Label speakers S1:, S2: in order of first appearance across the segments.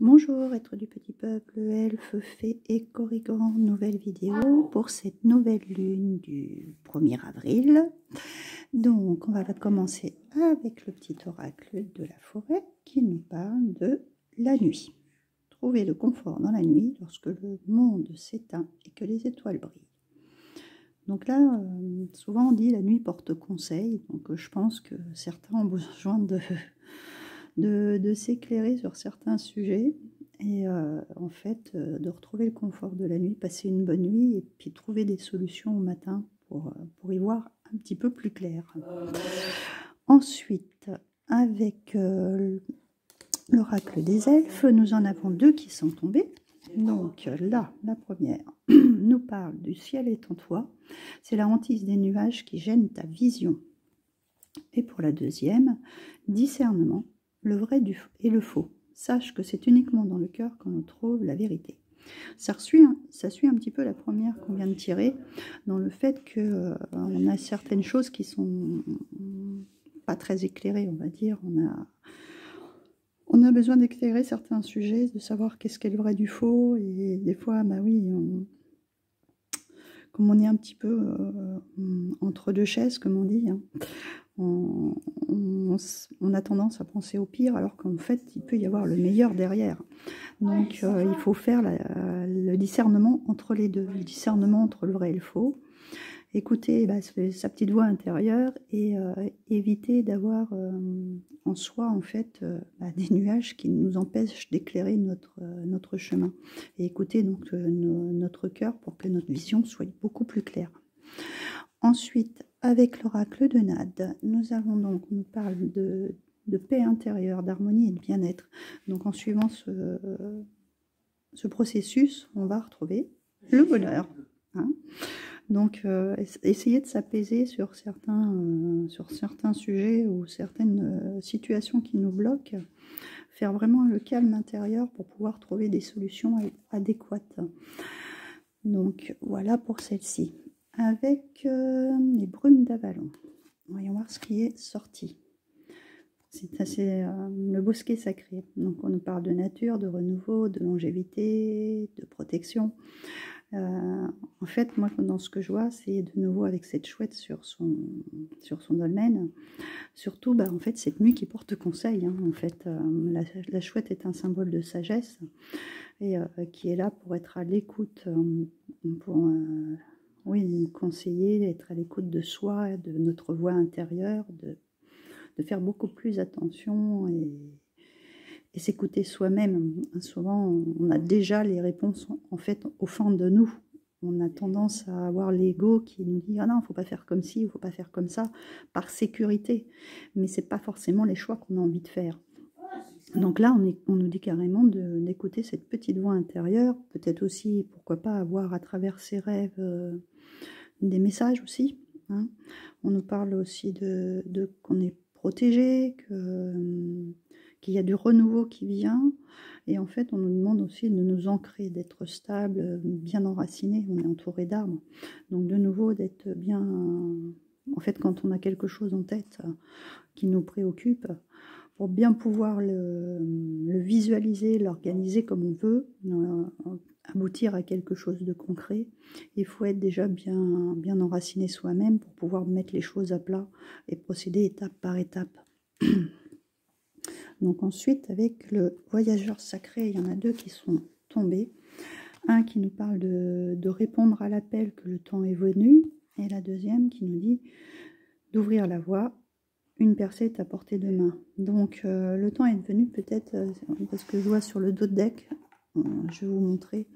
S1: Bonjour, être du petit peuple, elfe, fée et corrigan, nouvelle vidéo pour cette nouvelle lune du 1er avril. Donc, on va commencer avec le petit oracle de la forêt qui nous parle de la nuit. Trouver le confort dans la nuit lorsque le monde s'éteint et que les étoiles brillent. Donc là, souvent on dit la nuit porte conseil, donc je pense que certains ont besoin de s'éclairer sur certains sujets et en fait de retrouver le confort de la nuit, passer une bonne nuit et puis trouver des solutions au matin pour y voir un petit peu plus clair. Ensuite, avec l'oracle des elfes, nous en avons deux qui sont tombés. Donc là, la première nous parle du ciel est en toi, c'est la hantise des nuages qui gêne ta vision. Et pour la deuxième, discernement, le vrai et le faux. Sache que c'est uniquement dans le cœur qu'on trouve la vérité. Ça suit un petit peu la première qu'on vient de tirer, dans le fait qu'on a certaines choses qui sont pas très éclairées, on va dire. On a besoin d'éclairer certains sujets, de savoir qu'est-ce qu'est le vrai du faux, et des fois, bah oui, comme on est un petit peu entre deux chaises, comme on dit, hein, on a tendance à penser au pire, alors qu'en fait, il peut y avoir le meilleur derrière. Donc, il faut faire le discernement entre les deux, le discernement entre le vrai et le faux. Écouter sa petite voix intérieure et éviter d'avoir en soi en fait des nuages qui nous empêchent d'éclairer notre chemin. Et écouter donc notre cœur pour que notre vision soit beaucoup plus claire. Ensuite, avec l'oracle de Nad, on nous parle de paix intérieure, d'harmonie et de bien-être. Donc en suivant ce processus, on va retrouver le bonheur. Hein. Donc, essayer de s'apaiser sur certains sujets ou certaines situations qui nous bloquent, faire vraiment le calme intérieur pour pouvoir trouver des solutions adéquates. Donc, voilà pour celle-ci. Avec les brumes d'Avalon, voyons voir ce qui est sorti. C'est le bosquet sacré. Donc, on nous parle de nature, de renouveau, de longévité, de protection. En fait, moi, dans ce que je vois, c'est de nouveau avec cette chouette sur son dolmen. Surtout, en fait, cette nuit qui porte conseil. Hein, en fait, la chouette est un symbole de sagesse et qui est là pour être à l'écoute, pour oui, conseiller, être à l'écoute de soi, de notre voix intérieure, de faire beaucoup plus attention et s'écouter soi-même. Souvent, on a déjà les réponses en fait au fond de nous. On a tendance à avoir l'ego qui nous dit « Ah non, il ne faut pas faire comme ci, il ne faut pas faire comme ça », par sécurité. Mais ce n'est pas forcément les choix qu'on a envie de faire. Donc là, on nous dit carrément d'écouter cette petite voix intérieure. Peut-être aussi, pourquoi pas, avoir à travers ses rêves des messages aussi. Hein. On nous parle aussi qu'on est protégé, qu'il y a du renouveau qui vient. Et en fait, on nous demande aussi de nous ancrer, d'être stable, bien enraciné. On est entouré d'arbres. Donc de nouveau, d'être bien... En fait, quand on a quelque chose en tête qui nous préoccupe, pour bien pouvoir le visualiser, l'organiser comme on veut, aboutir à quelque chose de concret, il faut être déjà bien enraciné soi-même pour pouvoir mettre les choses à plat et procéder étape par étape. Donc ensuite, avec le voyageur sacré, il y en a deux qui sont tombés. Un qui nous parle de répondre à l'appel que le temps est venu, et la deuxième qui nous dit d'ouvrir la voie. Une percée est à portée de main. Donc le temps est venu peut-être, parce que je vois sur le dos de deck, je vais vous montrer,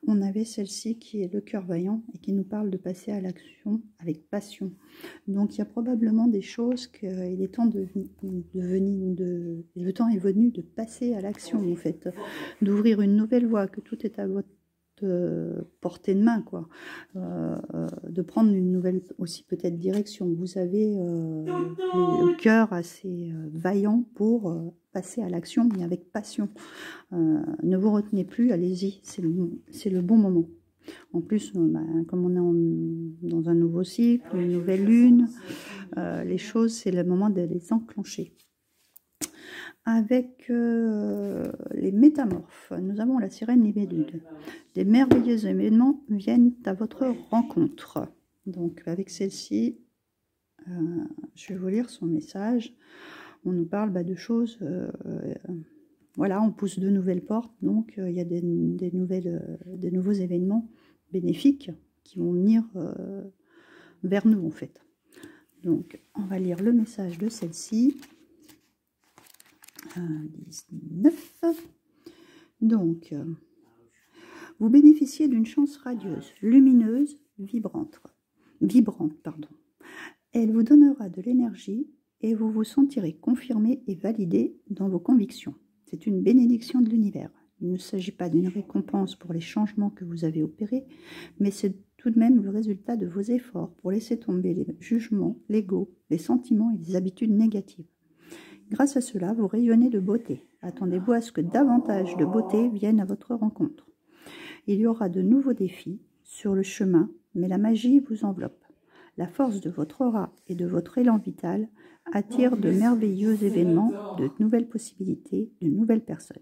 S1: on avait celle-ci qui est le cœur vaillant et qui nous parle de passer à l'action avec passion. Donc il y a probablement des choses qu'il est temps le temps est venu de passer à l'action en fait, d'ouvrir une nouvelle voie, que tout est à votre portée de main, quoi. De prendre une nouvelle aussi peut-être direction. Vous avez le cœur assez vaillant pour passer à l'action, mais avec passion. Ne vous retenez plus, allez-y, c'est le bon moment. En plus, comme on est dans un nouveau cycle, une nouvelle lune, les choses, c'est le moment de les enclencher. Avec les métamorphes. Nous avons la sirène libellule. Des merveilleux événements viennent à votre rencontre. Donc avec celle-ci, je vais vous lire son message. On nous parle de choses, voilà, on pousse de nouvelles portes, donc il y a des nouveaux événements bénéfiques qui vont venir vers nous en fait. Donc on va lire le message de celle-ci. 19. Donc, vous bénéficiez d'une chance radieuse, lumineuse, vibrante, pardon. Elle vous donnera de l'énergie et vous vous sentirez confirmé et validé dans vos convictions. C'est une bénédiction de l'univers. Il ne s'agit pas d'une récompense pour les changements que vous avez opérés, mais c'est tout de même le résultat de vos efforts pour laisser tomber les jugements, l'ego, les sentiments et les habitudes négatives. Grâce à cela, vous rayonnez de beauté. Attendez-vous à ce que davantage de beauté vienne à votre rencontre. Il y aura de nouveaux défis sur le chemin, mais la magie vous enveloppe. La force de votre aura et de votre élan vital attire de merveilleux événements, de nouvelles possibilités, de nouvelles personnes.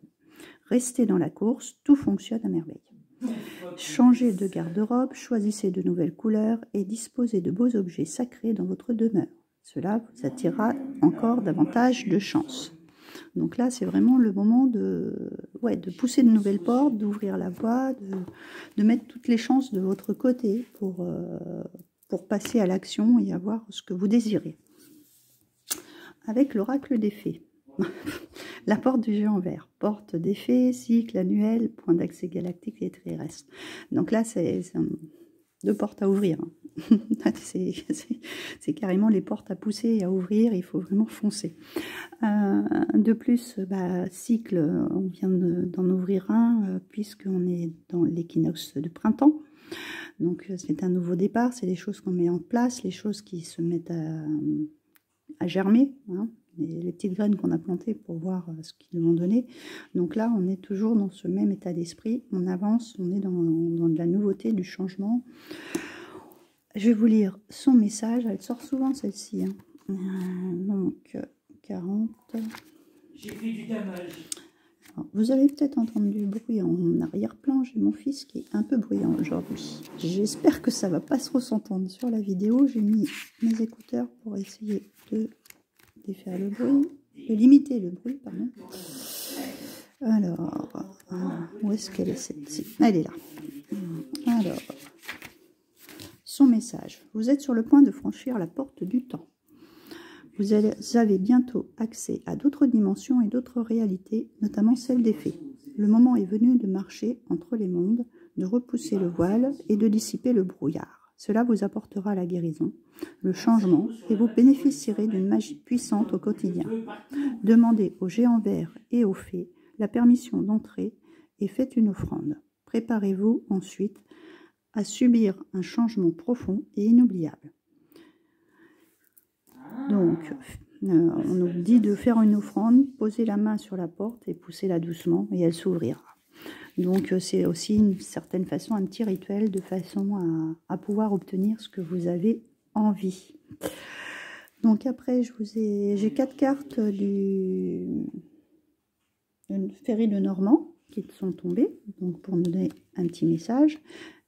S1: Restez dans la course, tout fonctionne à merveille. Changez de garde-robe, choisissez de nouvelles couleurs et disposez de beaux objets sacrés dans votre demeure. Cela vous attirera encore davantage de chance. Donc là, c'est vraiment le moment de pousser de nouvelles portes, d'ouvrir la voie, de mettre toutes les chances de votre côté pour passer à l'action et avoir ce que vous désirez. Avec l'oracle des fées. La porte du géant vert. Porte des fées, cycle annuel, point d'accès galactique et terrestre. Donc là, c'est deux portes à ouvrir. C'est carrément les portes à pousser et à ouvrir, il faut vraiment foncer. De plus, cycle, on vient d'en ouvrir un, puisqu'on est dans l'équinoxe de printemps. Donc c'est un nouveau départ, c'est les choses qu'on met en place, les choses qui se mettent à germer, hein, les petites graines qu'on a plantées pour voir ce qu'ils vont donner. Donc là, on est toujours dans ce même état d'esprit, on avance, on est dans de la nouveauté, du changement. Je vais vous lire son message, elle sort souvent celle-ci. Hein. Donc, 40.
S2: J'ai fait du damage.
S1: Alors, vous avez peut-être entendu du bruit en arrière-plan, j'ai mon fils qui est un peu bruyant aujourd'hui. J'espère que ça ne va pas se s'entendre sur la vidéo. J'ai mis mes écouteurs pour essayer de défaire le bruit, de limiter le bruit, pardon. Alors, où est-ce qu'elle est celle-ci? Elle est là. Alors... Son message. Vous êtes sur le point de franchir la porte du temps. Vous avez bientôt accès à d'autres dimensions et d'autres réalités, notamment celle des fées. Le moment est venu de marcher entre les mondes, de repousser le voile et de dissiper le brouillard. Cela vous apportera la guérison, le changement et vous bénéficierez d'une magie puissante au quotidien. Demandez aux géants verts et aux fées la permission d'entrer et faites une offrande. Préparez-vous ensuite à subir un changement profond et inoubliable. Donc, on nous dit de faire une offrande, poser la main sur la porte et pousser-la doucement et elle s'ouvrira. Donc, c'est aussi une certaine façon, un petit rituel de façon à pouvoir obtenir ce que vous avez envie. Donc après, j'ai 4 cartes du Féerie de Normand qui sont tombées, donc pour nous donner un petit message.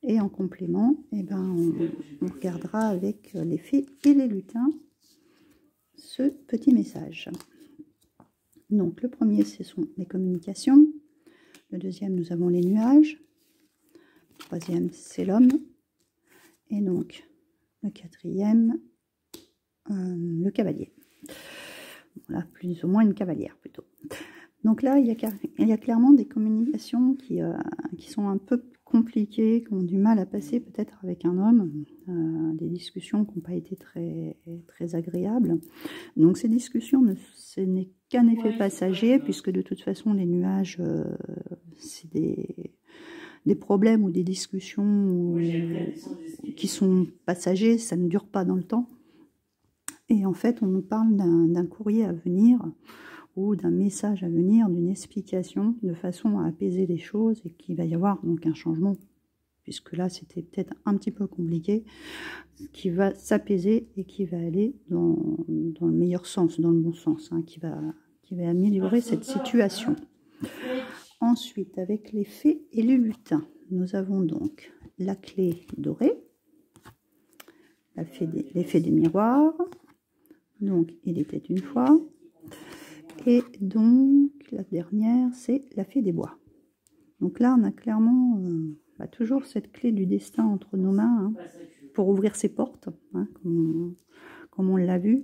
S1: Et en complément, on regardera avec les fées et les lutins ce petit message. Donc le premier, ce sont les communications. Le deuxième, nous avons les nuages. Le troisième, c'est l'homme. Et donc le quatrième, le cavalier. Voilà, plus ou moins une cavalière plutôt. Donc là, il y a clairement des communications qui sont un peu compliquées, qui ont du mal à passer peut-être avec un homme, des discussions qui n'ont pas été très, très agréables. Donc ces discussions, ce n'est qu'un effet passager, puisque de toute façon les nuages, c'est des problèmes ou des discussions qui sont passagers, ça ne dure pas dans le temps. Et en fait, on nous parle d'un courrier à venir, ou d'un message à venir, d'une explication, de façon à apaiser les choses, et qu'il va y avoir donc un changement, puisque là c'était peut-être un petit peu compliqué, qui va s'apaiser et qui va aller dans le meilleur sens, dans le bon sens, hein, qui va améliorer cette situation. Ensuite, avec les fées et les lutins, nous avons donc la clé dorée, les fées des miroirs, donc il était une fois, et donc la dernière, c'est la fée des bois. Donc là, on a clairement toujours cette clé du destin entre nos mains, hein, pour ouvrir ces portes, hein, comme on l'a vu.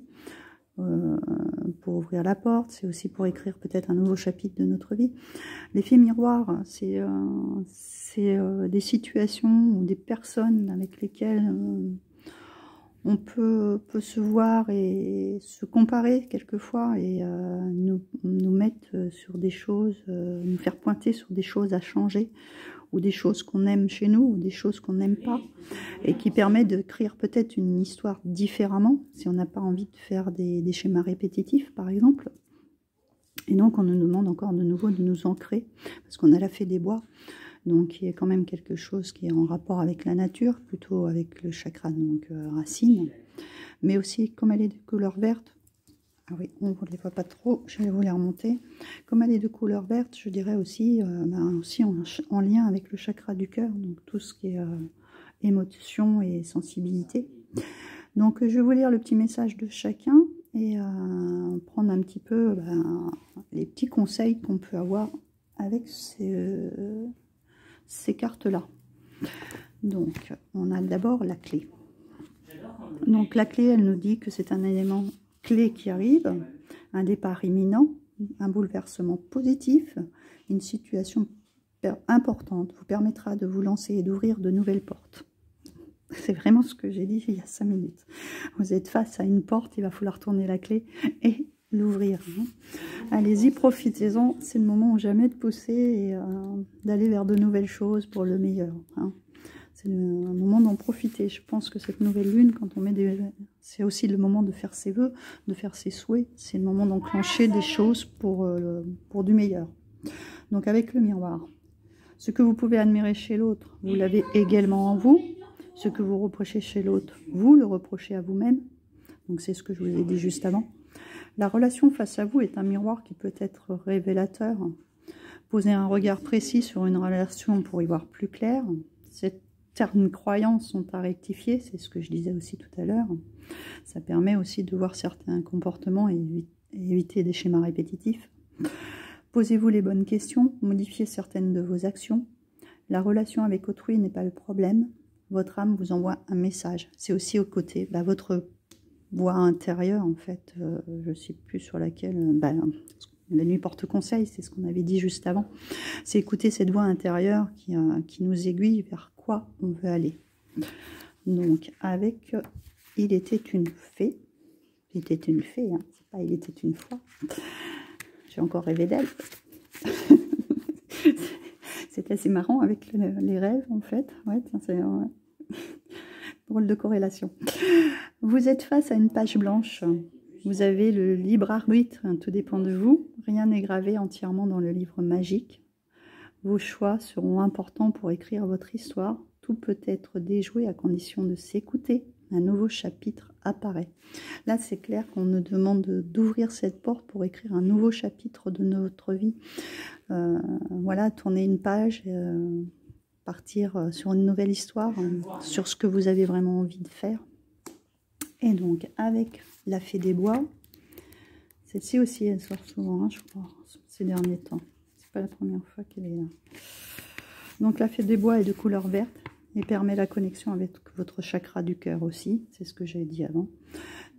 S1: Pour ouvrir la porte, c'est aussi pour écrire peut-être un nouveau chapitre de notre vie. Les fées miroirs, c'est des situations ou des personnes avec lesquelles on peut se voir et se comparer quelquefois et nous mettre sur des choses, nous faire pointer sur des choses à changer, ou des choses qu'on aime chez nous, ou des choses qu'on n'aime pas, et qui permet d'écrire peut-être une histoire différemment, si on n'a pas envie de faire des schémas répétitifs, par exemple. Et donc, on nous demande encore de nouveau de nous ancrer, parce qu'on a la fée des bois, donc il y a quand même quelque chose qui est en rapport avec la nature, plutôt avec le chakra, donc racine, mais aussi, comme elle est de couleur verte, ah oui, on ne les voit pas trop, je vais vous les remonter. Comme elle est de couleur verte, je dirais aussi, aussi en lien avec le chakra du cœur, donc tout ce qui est émotion et sensibilité. Donc je vais vous lire le petit message de chacun et prendre un petit peu les petits conseils qu'on peut avoir avec ces cartes-là. Donc on a d'abord la clé. Donc la clé, elle nous dit que c'est un élément clé qui arrive, un départ imminent, un bouleversement positif, une situation importante vous permettra de vous lancer et d'ouvrir de nouvelles portes. C'est vraiment ce que j'ai dit il y a 5 minutes. Vous êtes face à une porte, il va falloir tourner la clé et l'ouvrir. Allez-y, profitez-en, c'est le moment ou jamais de pousser et d'aller vers de nouvelles choses pour le meilleur. C'est un moment d'en profiter. Je pense que cette nouvelle lune, quand on met c'est aussi le moment de faire ses vœux, de faire ses souhaits. C'est le moment d'enclencher des choses pour du meilleur. Donc avec le miroir, ce que vous pouvez admirer chez l'autre, vous l'avez également en vous. Ce que vous reprochez chez l'autre, vous le reprochez à vous-même. Donc c'est ce que je vous ai dit juste avant. La relation face à vous est un miroir qui peut être révélateur. Posez un regard précis sur une relation pour y voir plus clair. Certaines croyances sont à rectifier, c'est ce que je disais aussi tout à l'heure. Ça permet aussi de voir certains comportements et éviter des schémas répétitifs. Posez-vous les bonnes questions, modifiez certaines de vos actions. La relation avec autrui n'est pas le problème. Votre âme vous envoie un message. C'est aussi au côté, votre voix intérieure, en fait, je ne sais plus sur laquelle, la nuit porte conseil, c'est ce qu'on avait dit juste avant. C'est écouter cette voix intérieure qui nous aiguille vers quoi on veut aller. Donc, avec il était une fée. Il était une fée, hein, c'est pas il était une fois. J'ai encore rêvé d'elle. C'est assez marrant avec les rêves, en fait. Ouais, c'est drôle de corrélation. Vous êtes face à une page blanche. Vous avez le libre arbitre, hein, tout dépend de vous. Rien n'est gravé entièrement dans le livre magique. Vos choix seront importants pour écrire votre histoire. Tout peut être déjoué à condition de s'écouter. Un nouveau chapitre apparaît. Là, c'est clair qu'on nous demande d'ouvrir cette porte pour écrire un nouveau chapitre de notre vie. Voilà, tourner une page, partir sur une nouvelle histoire, sur ce que vous avez vraiment envie de faire. Et donc, avec la fée des bois, celle-ci aussi, elle sort souvent, hein, je crois, ces derniers temps. C'est pas la première fois qu'elle est là. Donc, la fée des bois est de couleur verte et permet la connexion avec votre chakra du cœur aussi. C'est ce que j'ai dit avant.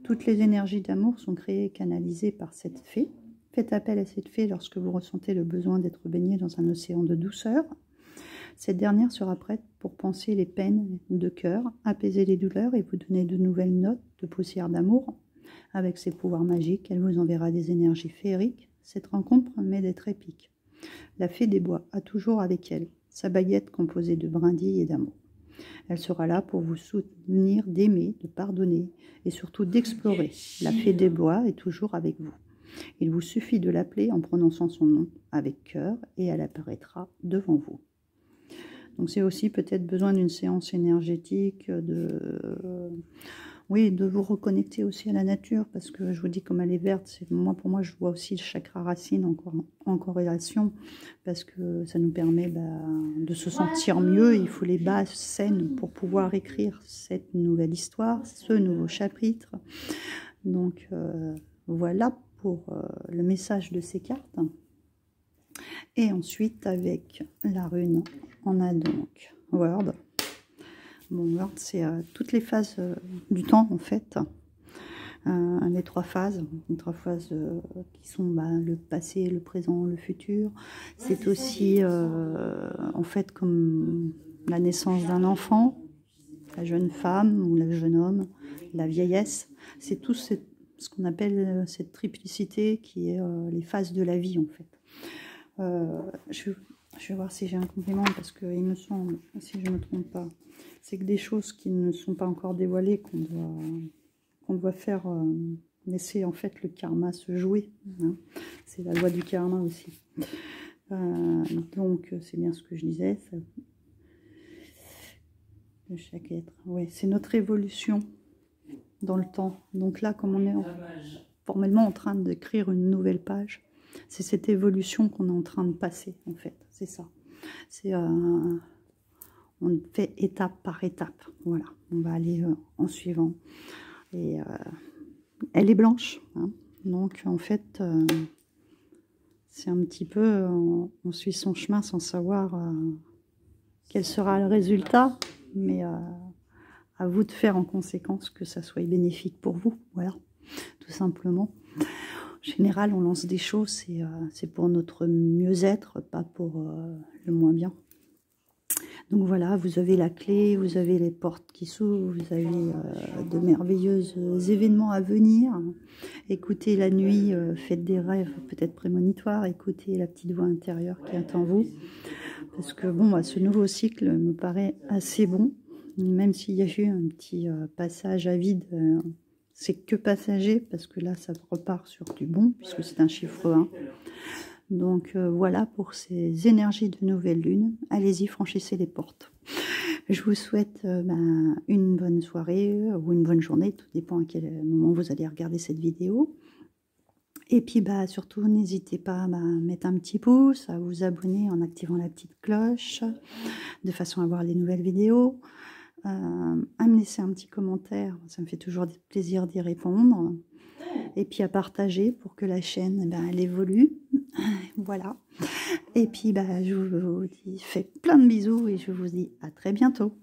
S1: Toutes les énergies d'amour sont créées et canalisées par cette fée. Faites appel à cette fée lorsque vous ressentez le besoin d'être baigné dans un océan de douceur. Cette dernière sera prête pour panser les peines de cœur, apaiser les douleurs et vous donner de nouvelles notes de poussière d'amour. Avec ses pouvoirs magiques, elle vous enverra des énergies féeriques. Cette rencontre promet d'être épique. La fée des bois a toujours avec elle sa baguette composée de brindilles et d'amour. Elle sera là pour vous soutenir d'aimer, de pardonner et surtout d'explorer. La fée des bois est toujours avec vous. Il vous suffit de l'appeler en prononçant son nom avec cœur et elle apparaîtra devant vous. Donc c'est aussi peut-être besoin d'une séance énergétique, Oui, de vous reconnecter aussi à la nature, parce que je vous dis, comme elle est verte, pour moi, je vois aussi le chakra racine en corrélation, parce que ça nous permet de se sentir mieux. Il faut les bases saines pour pouvoir écrire cette nouvelle histoire, ce nouveau chapitre. Donc, voilà pour le message de ces cartes. Et ensuite, avec la rune, on a donc Word. Bon, Word, c'est toutes les phases du temps, en fait. Les trois phases qui sont le passé, le présent, le futur. C'est aussi, en fait, comme la naissance d'un enfant, la jeune femme ou le jeune homme, la vieillesse. C'est tout ce qu'on appelle cette triplicité qui est les phases de la vie, en fait. Je vais voir si j'ai un complément, parce qu'il me semble, si je ne me trompe pas, c'est que des choses qui ne sont pas encore dévoilées qu'on doit faire, laisser en fait le karma se jouer. Hein. C'est la loi du karma aussi. Donc c'est bien ce que je disais. Ça, de chaque être. Oui, c'est notre évolution dans le temps. Donc là, comme on est formellement en train d'écrire une nouvelle page, c'est cette évolution qu'on est en train de passer, en fait. C'est ça. C'est on fait étape par étape. Voilà. On va aller en suivant. Et elle est blanche. Hein. Donc, en fait, c'est un petit peu... on suit son chemin sans savoir quel sera le résultat. Mais à vous de faire en conséquence que ça soit bénéfique pour vous. Voilà. Tout simplement. En général, on lance des choses, c'est pour notre mieux-être, pas pour le moins bien. Donc voilà, vous avez la clé, vous avez les portes qui s'ouvrent, vous avez de merveilleux événements à venir. Écoutez la nuit, faites des rêves peut-être prémonitoires, écoutez la petite voix intérieure qui est en vous. Parce que bon, ce nouveau cycle me paraît assez bon, même s'il y a eu un petit passage à vide. C'est que passager, parce que là, ça repart sur du bon, puisque c'est un chiffre 1. Donc voilà pour ces énergies de nouvelle lune. Allez-y, franchissez les portes. Je vous souhaite une bonne soirée ou une bonne journée, tout dépend à quel moment vous allez regarder cette vidéo. Et puis surtout, n'hésitez pas à mettre un petit pouce, à vous abonner en activant la petite cloche, de façon à voir les nouvelles vidéos. À me laisser un petit commentaire, ça me fait toujours plaisir d'y répondre. Et puis à partager pour que la chaîne elle évolue. Voilà. Et puis je vous dis, faites plein de bisous et je vous dis à très bientôt.